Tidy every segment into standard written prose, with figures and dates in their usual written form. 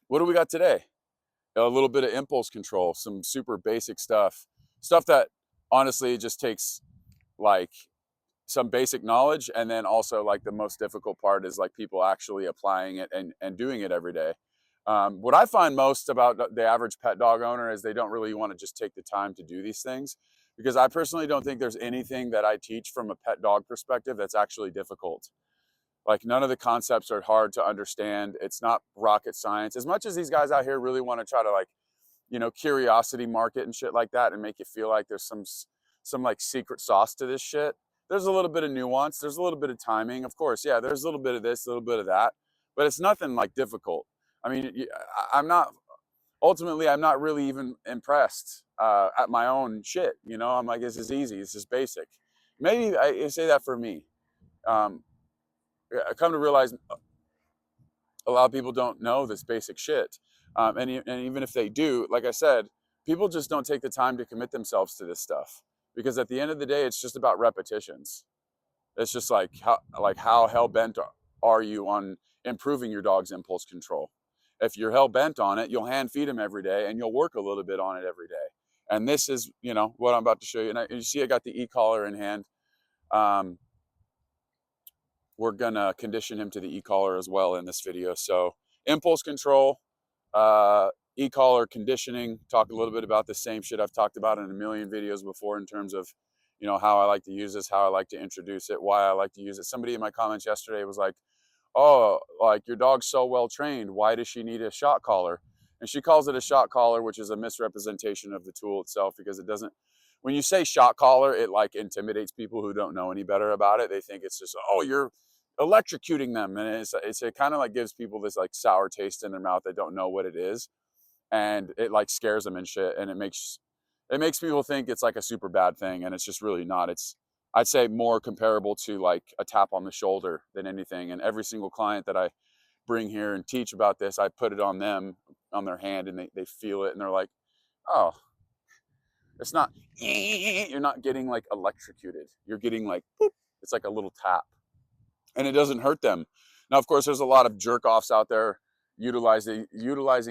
What do we got today? A little bit of impulse control, some super basic stuff that honestly just takes like some basic knowledge, and then also like the most difficult part is like people actually applying it and doing it every day. What I find most about the average pet dog owner is they don't really want to just take the time to do these things, because I personally don't think there's anything that I teach from a pet dog perspective that's actually difficult. Like, none of the concepts are hard to understand. It's not rocket science. As much as these guys out here really want to try to like, curiosity market and shit like that and make you feel like there's some like secret sauce to this shit. There's a little bit of nuance. There's a little bit of timing. Of course, yeah, there's a little bit of this, a little bit of that, but it's nothing like difficult. I mean, I'm not, ultimately, I'm not really even impressed at my own shit. I'm like, this is easy. This is basic. Maybe I say that for me. Um, I come to realize a lot of people don't know this basic shit. And even if they do, like I said, people just don't take the time to commit themselves to this stuff, because at the end of the day, it's just about repetitions. It's just like how hell bent are you on improving your dog's impulse control? If you're hell bent on it, you'll hand feed him every day and you'll work a little bit on it every day. And this is, what I'm about to show you. And you see, I got the e-collar in hand. We're gonna condition him to the e-collar as well in this video. So impulse control, e-collar conditioning, talk a little bit about the same shit I've talked about in a million videos before in terms of, how I like to use this, how I like to introduce it, why I like to use it. Somebody in my comments yesterday was like, oh, like, your dog's so well trained, why does she need a shot collar? And she calls it a shot collar, which is a misrepresentation of the tool itself, because it doesn't, when you say shot collar, it like intimidates people who don't know any better about it. They think it's just, oh, you're electrocuting them, and it kind of like gives people this like sour taste in their mouth. They don't know what it is, and it like scares them and shit, and it makes people think it's like a super bad thing, and it's just really not. It's, I'd say, more comparable to like a tap on the shoulder than anything. And every single client that I bring here and teach about this, I put it on them, on their hand, and they feel it, and they're like, oh, it's not, you're not getting like electrocuted, you're getting like, boop. It's like a little tap, and it doesn't hurt them. Now, of course, there's a lot of jerk offs out there utilizing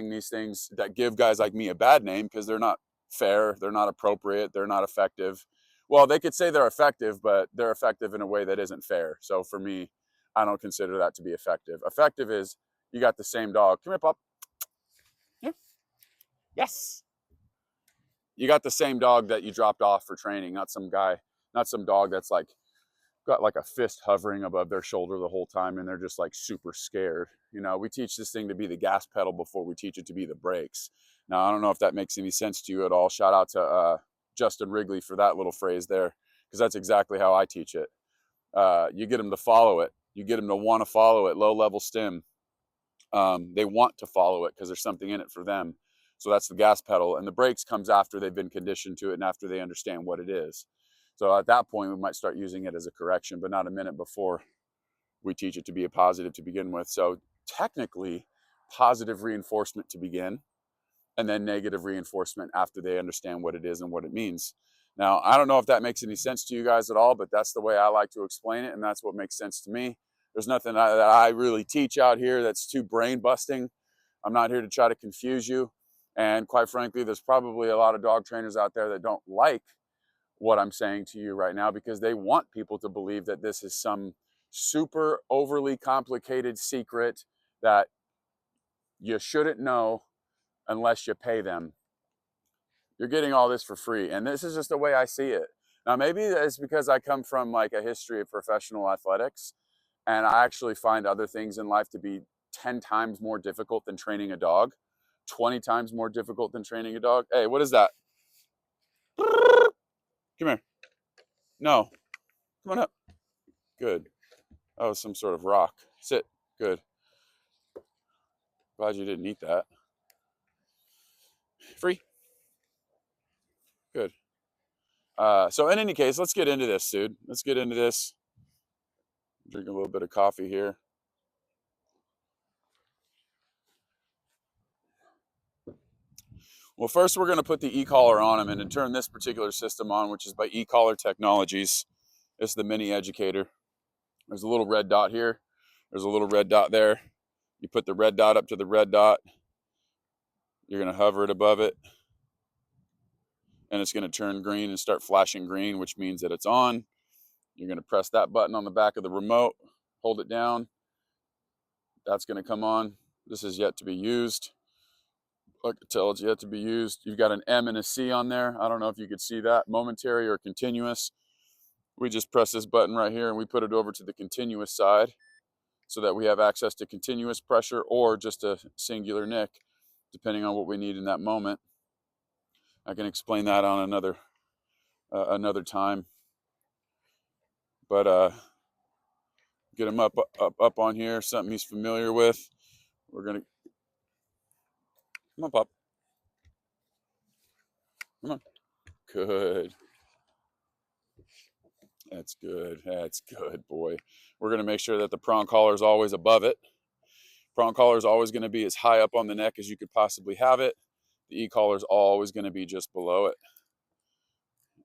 these things that give guys like me a bad name, because they're not fair, they're not appropriate, they're not effective. Well, they could say they're effective, but they're effective in a way that isn't fair. So for me, I don't consider that to be effective. Effective is, you got the same dog. Come here, pup. Yeah. Yes. You got the same dog that you dropped off for training, not some dog that's like got like a fist hovering above their shoulder the whole time, and they're just like super scared. We teach this thing to be the gas pedal before we teach it to be the brakes. Now, I don't know if that makes any sense to you at all. Shout out to Justin Wrigley for that little phrase there, because that's exactly how I teach it. You get them to follow it. You get them to want to follow it. Low level stim. They want to follow it because there's something in it for them. So that's the gas pedal, and the brakes comes after they've been conditioned to it and after they understand what it is. So at that point, we might start using it as a correction, but not a minute before we teach it to be a positive to begin with. So technically, positive reinforcement to begin, and then negative reinforcement after they understand what it is and what it means. Now, I don't know if that makes any sense to you guys at all, but that's the way I like to explain it, and that's what makes sense to me. There's nothing that I really teach out here that's too brain busting. I'm not here to try to confuse you. And quite frankly, there's probably a lot of dog trainers out there that don't like what I'm saying to you right now, because they want people to believe that this is some super overly complicated secret that you shouldn't know unless you pay them. You're getting all this for free, and this is just the way I see it. Now, maybe it's because I come from like a history of professional athletics, and I actually find other things in life to be 10 times more difficult than training a dog, 20 times more difficult than training a dog. Hey, what is that? Come here. No. Come on up. Good. Oh, some sort of rock. Sit. Good. Glad you didn't eat that. Free. Good. So in any case, let's get into this, dude. Let's get into this. Drink a little bit of coffee here. Well, first we're going to put the e-collar on him and to turn this particular system on, which is by e-collar technologies. It's the mini educator. There's a little red dot here. There's a little red dot there. You put the red dot up to the red dot. You're going to hover it above it, and it's going to turn green and start flashing green, which means that it's on. You're going to press that button on the back of the remote, hold it down. That's going to come on. This is yet to be used. I can tell it's yet to be used. You've got an M and a C on there. I don't know if you could see that, momentary or continuous. We just press this button right here and we put it over to the continuous side so that we have access to continuous pressure or just a singular nick, depending on what we need in that moment. I can explain that on another time. But get him up on here, something he's familiar with. We're gonna come on, Pop. Come on. Good. That's good. That's good, boy. We're gonna make sure that the prong collar is always above it. Prong collar is always gonna be as high up on the neck as you could possibly have it. The E-collar is always gonna be just below it.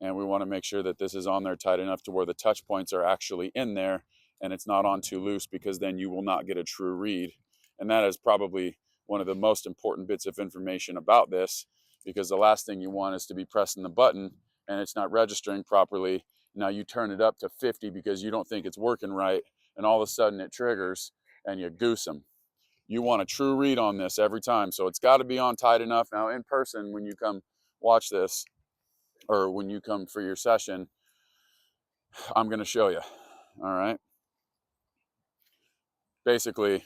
And we want to make sure that this is on there tight enough to where the touch points are actually in there and it's not on too loose, because then you will not get a true read. And that is probably one of the most important bits of information about this, because the last thing you want is to be pressing the button and it's not registering properly. Now you turn it up to 50 because you don't think it's working right, and all of a sudden it triggers and you goose them. You want a true read on this every time, so it's got to be on tight enough. Now in person, when you come watch this, or when you come for your session, I'm going to show you. All right. Basically,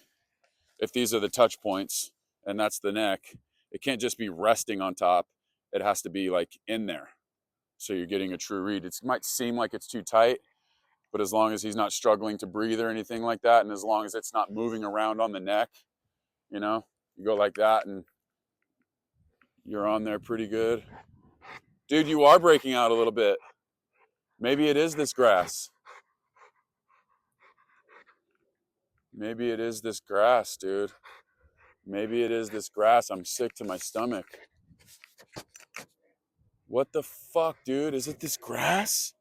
if these are the touch points and that's the neck, it can't just be resting on top. It has to be like in there. So you're getting a true read. It might seem like it's too tight, but as long as he's not struggling to breathe or anything like that, and as long as it's not moving around on the neck, you know, you go like that and you're on there pretty good. Dude, you are breaking out a little bit. Maybe it is this grass. Maybe it is this grass, dude. Maybe it is this grass. I'm sick to my stomach. What the fuck, dude? Is it this grass?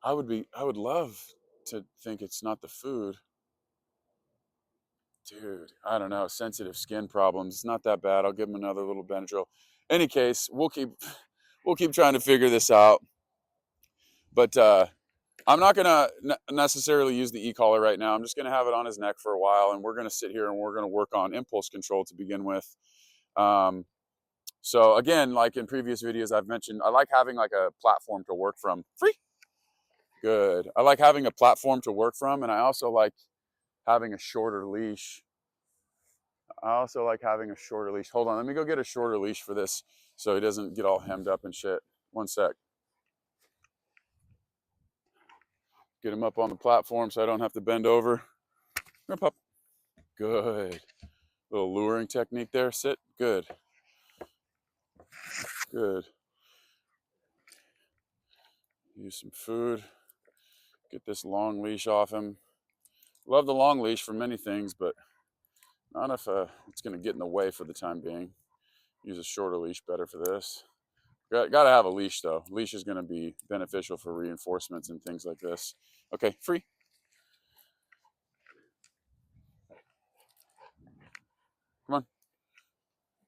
I would love to think it's not the food. Dude, I don't know. Sensitive skin problems. It's not that bad. I'll give him another little Benadryl. Any case, we'll keep trying to figure this out. But I'm not gonna necessarily use the e-collar right now. I'm just gonna have it on his neck for a while, and we're gonna sit here and we're gonna work on impulse control to begin with. So again, like in previous videos I've mentioned, I like having like a platform to work from. Free. Good. I like having a platform to work from, and I also like having a shorter leash. Hold on, let me go get a shorter leash for this so he doesn't get all hemmed up and shit. One sec. Get him up on the platform so I don't have to bend over. Come up. Good. Little luring technique there. Sit. Good. Good. Use some food. Get this long leash off him. Love the long leash for many things, but not if it's going to get in the way for the time being. Use a shorter leash better for this. Got to have a leash though. Leash is going to be beneficial for reinforcements and things like this. Okay, free. Come on.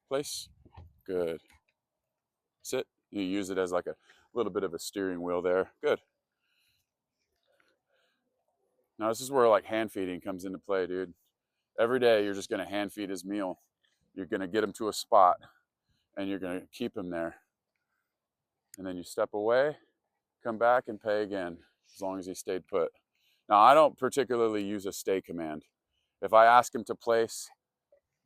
Place. Good. Sit. You use it as like a little bit of a steering wheel there. Good. Now this is where like hand feeding comes into play, dude. Every day you're just going to hand feed his meal. You're going to get him to a spot and you're going to keep him there. And then you step away, come back and pay again, as long as he stayed put. Now I don't particularly use a stay command. If I ask him to place,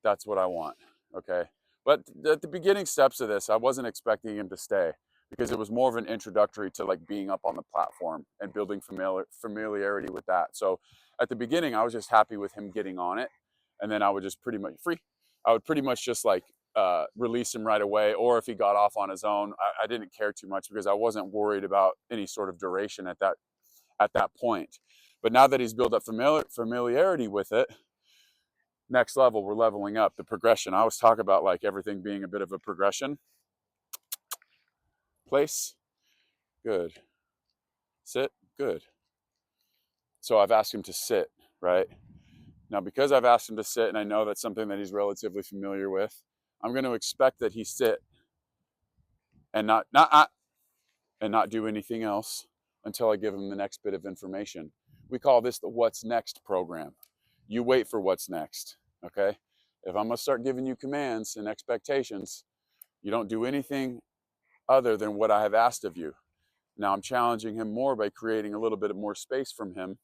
that's what I want, okay? But at the beginning steps of this, I wasn't expecting him to stay, because it was more of an introductory to like being up on the platform and building familiarity with that. So at the beginning, I was just happy with him getting on it, and then I would just pretty much just like release him right away, or if he got off on his own, I didn't care too much because I wasn't worried about any sort of duration at that point. But now that he's built up familiarity with it, next level, we're leveling up the progression. I always talk about like everything being a bit of a progression. Place. Good. Sit. Good. So I've asked him to sit, right? Now, because I've asked him to sit and I know that's something that he's relatively familiar with, I'm going to expect that he sit and not do anything else until I give him the next bit of information. We call this the what's next program. You wait for what's next, okay? If I'm gonna start giving you commands and expectations, you don't do anything other than what I have asked of you. Now I'm challenging him more by creating a little bit more space from him,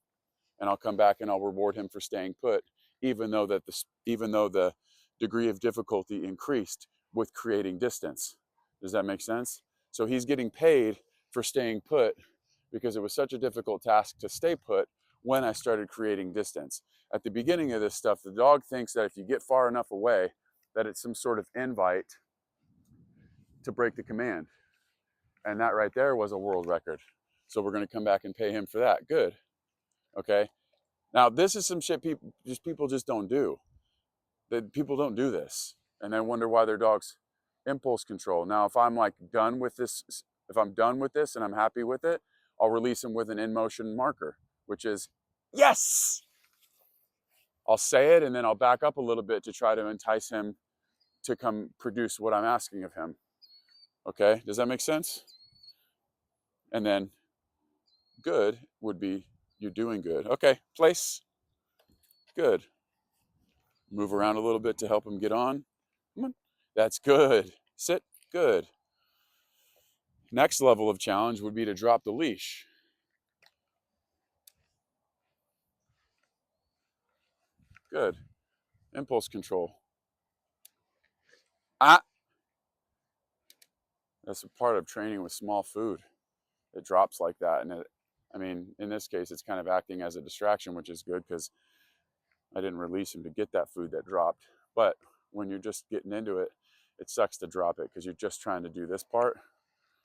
and I'll come back and I'll reward him for staying put, even though the degree of difficulty increased with creating distance. Does that make sense? So he's getting paid for staying put because it was such a difficult task to stay put when I started creating distance. At the beginning of this stuff, the dog thinks that if you get far enough away, that it's some sort of invite to break the command. And that right there was a world record. So we're gonna come back and pay him for that. Good, okay? Now this is some shit people just don't do. That people don't do this. And they wonder why their dog's impulse control. Now, if I'm like done with this, if I'm done with this and I'm happy with it, I'll release him with an in motion marker, which is yes. I'll say it and then I'll back up a little bit to try to entice him to come produce what I'm asking of him. Okay, does that make sense? And then good would be you're doing good. Okay, place. Good. Move around a little bit to help him get on. Come on. That's good. Sit. Good. Next level of challenge would be to drop the leash. Good. Impulse control. Ah. That's a part of training with small food. It drops like that. And I mean, in this case, it's kind of acting as a distraction, which is good because I didn't release him to get that food that dropped. But when you're just getting into it, it sucks to drop it because you're just trying to do this part.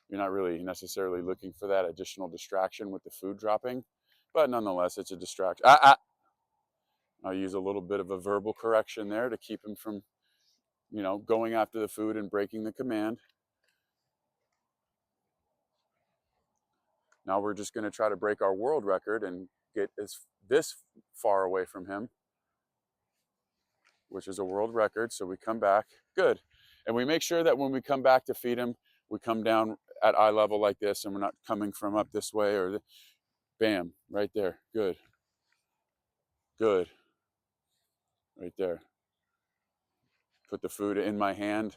You're not really necessarily looking for that additional distraction with the food dropping. But nonetheless, it's a distraction. I'll use a little bit of a verbal correction there to keep him from, going after the food and breaking the command. Now we're just going to try to break our world record and get this far away from him, which is a world record. So we come back, good. And we make sure that when we come back to feed him, we come down at eye level like this and we're not coming from up this way or bam, right there, good. Good, right there. Put the food in my hand,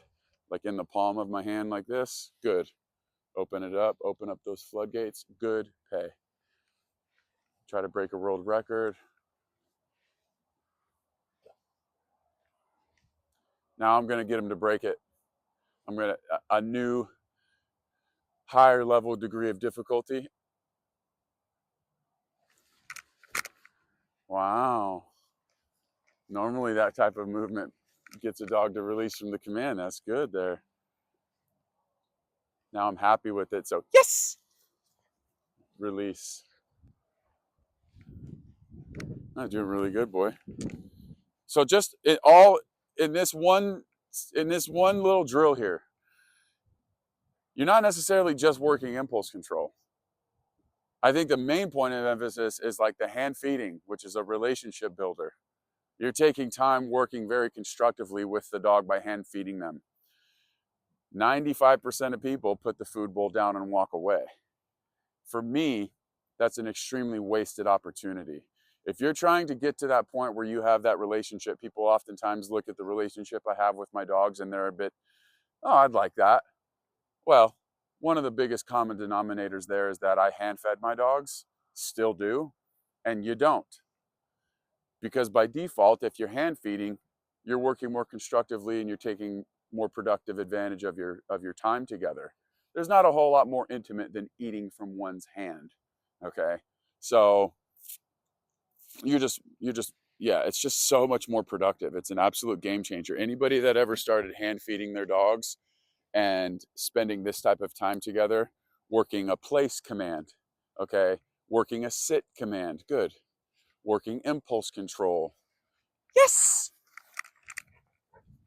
like in the palm of my hand like this, good. Open it up, open up those floodgates, good, pay. Try to break a world record. Now I'm gonna get him to break it. I'm gonna, a new higher level degree of difficulty. Wow. Normally that type of movement gets a dog to release from the command. That's good there. Now I'm happy with it. So yes, release. I'm doing really good, boy. So just in this one little drill here, you're not necessarily just working impulse control. I think the main point of emphasis is like the hand feeding, which is a relationship builder. You're taking time working very constructively with the dog by hand feeding them. 95% of people put the food bowl down and walk away. For me, that's an extremely wasted opportunity. If you're trying to get to that point where you have that relationship, people oftentimes look at the relationship I have with my dogs and they're a bit, oh, I'd like that. Well, one of the biggest common denominators there is that I hand fed my dogs, still do, and you don't. Because by default, if you're hand feeding, you're working more constructively and you're taking more productive advantage of your time together. There's not a whole lot more intimate than eating from one's hand. Okay. So yeah, it's just so much more productive. It's an absolute game changer. Anybody that ever started hand feeding their dogs and spending this type of time together, working a place command, okay, working a sit command, good, working impulse control, yes,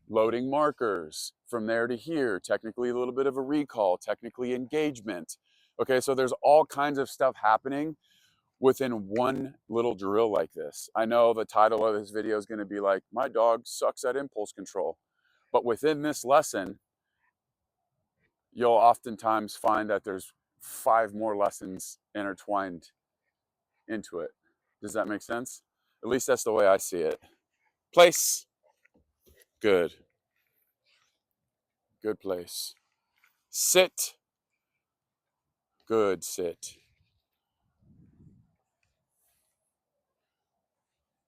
loading markers from there to here, technically a little bit of a recall, technically engagement. Okay, so there's all kinds of stuff happening within one little drill like this. I know the title of this video is going to be like, my dog sucks at impulse control. But within this lesson, you'll oftentimes find that there's 5 more lessons intertwined into it. Does that make sense? At least that's the way I see it. Place. Good. Good place. Sit. Good sit.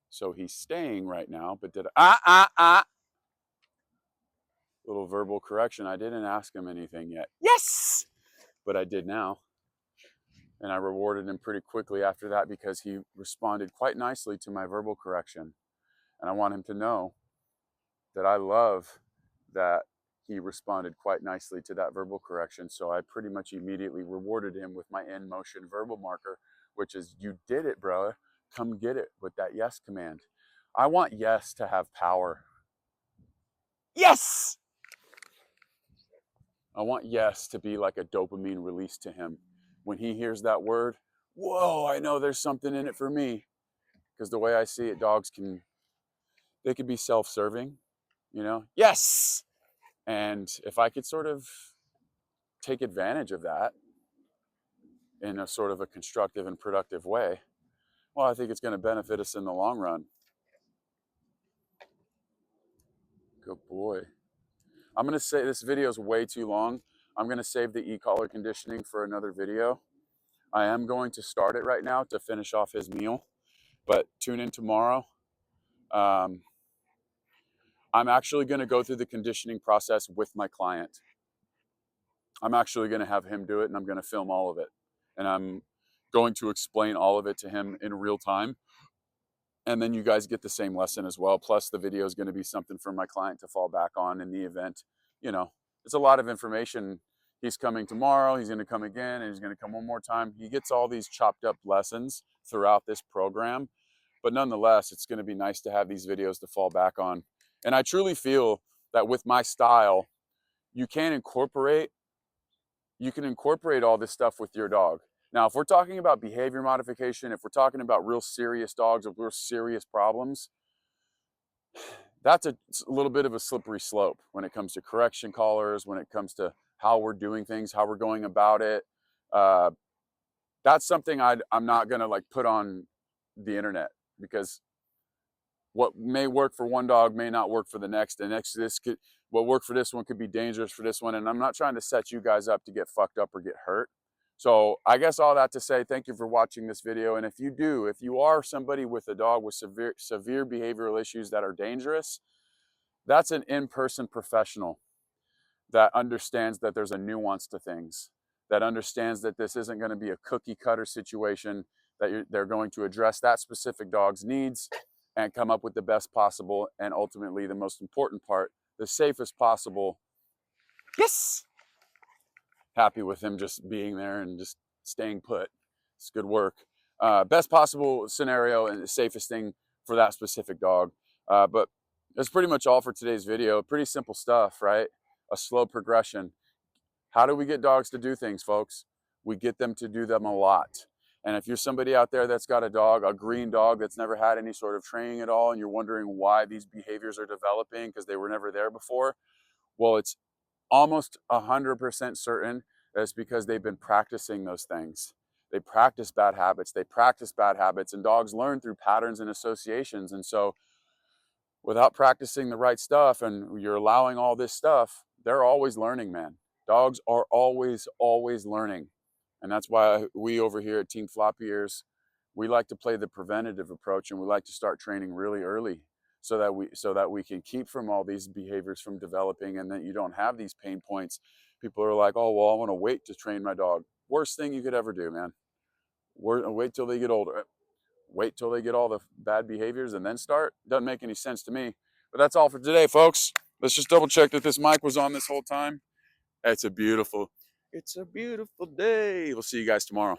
So he's staying right now, but did little verbal correction. I didn't ask him anything yet. Yes! But I did now. And I rewarded him pretty quickly after that because he responded quite nicely to my verbal correction. And I want him to know that I love that he responded quite nicely to that verbal correction. So I pretty much immediately rewarded him with my in motion verbal marker, which is, you did it, bro. Come get it with that yes command. I want yes to have power. Yes! I want yes to be like a dopamine release to him. When he hears that word, whoa, I know there's something in it for me. Because the way I see it, dogs can be self-serving, you know? Yes! And if I could sort of take advantage of that in a sort of a constructive and productive way, well, I think it's going to benefit us in the long run. Good boy. I'm going to say this video is way too long. I'm going to save the e-collar conditioning for another video. I am going to start it right now to finish off his meal, but tune in tomorrow. I'm actually going to go through the conditioning process with my client. I'm actually going to have him do it, and I'm going to film all of it. And I'm going to explain all of it to him in real time. And then you guys get the same lesson as well. Plus the video is going to be something for my client to fall back on in the event. You know, it's a lot of information. He's coming tomorrow. He's going to come again, and he's going to come one more time. He gets all these chopped up lessons throughout this program. But nonetheless, it's going to be nice to have these videos to fall back on. And I truly feel that with my style, you can incorporate all this stuff with your dog. Now, if we're talking about behavior modification, if we're talking about real serious dogs with real serious problems, that's a little bit of a slippery slope when it comes to correction collars, when it comes to how we're doing things, how we're going about it. That's something I'm not going to like put on the internet, because what may work for one dog may not work for the next. And what worked for this one could be dangerous for this one. And I'm not trying to set you guys up to get fucked up or get hurt. So I guess all that to say, thank you for watching this video. And if you are somebody with a dog with severe behavioral issues that are dangerous, that's an in-person professional that understands that there's a nuance to things, that understands that this isn't going to be a cookie cutter situation, that they're going to address that specific dog's needs and come up with the best possible, and ultimately the most important part, the safest possible. Yes! Happy with him just being there and just staying put. It's good work. Best possible scenario and the safest thing for that specific dog. But that's pretty much all for today's video. Pretty simple stuff, right? A slow progression. How do we get dogs to do things, folks? We get them to do them a lot. And if you're somebody out there that's got a dog, a green dog that's never had any sort of training at all, and you're wondering why these behaviors are developing because they were never there before, well, it's almost 100% certain that it's because they've been practicing those things. They practice bad habits. And dogs learn through patterns and associations. And so without practicing the right stuff, and you're allowing all this stuff, they're always learning, man. Dogs are always learning. And that's why we over here at Team Floppy Ears, we like to play the preventative approach, and we like to start training really early so that we can keep from all these behaviors from developing, and that you don't have these pain points. People are like, oh, well, I want to wait to train my dog. Worst thing you could ever do, man. Wait till they get older. Wait till they get all the bad behaviors and then start. Doesn't make any sense to me. But that's all for today, folks. Let's just double check that this mic was on this whole time. It's a beautiful day. We'll see you guys tomorrow.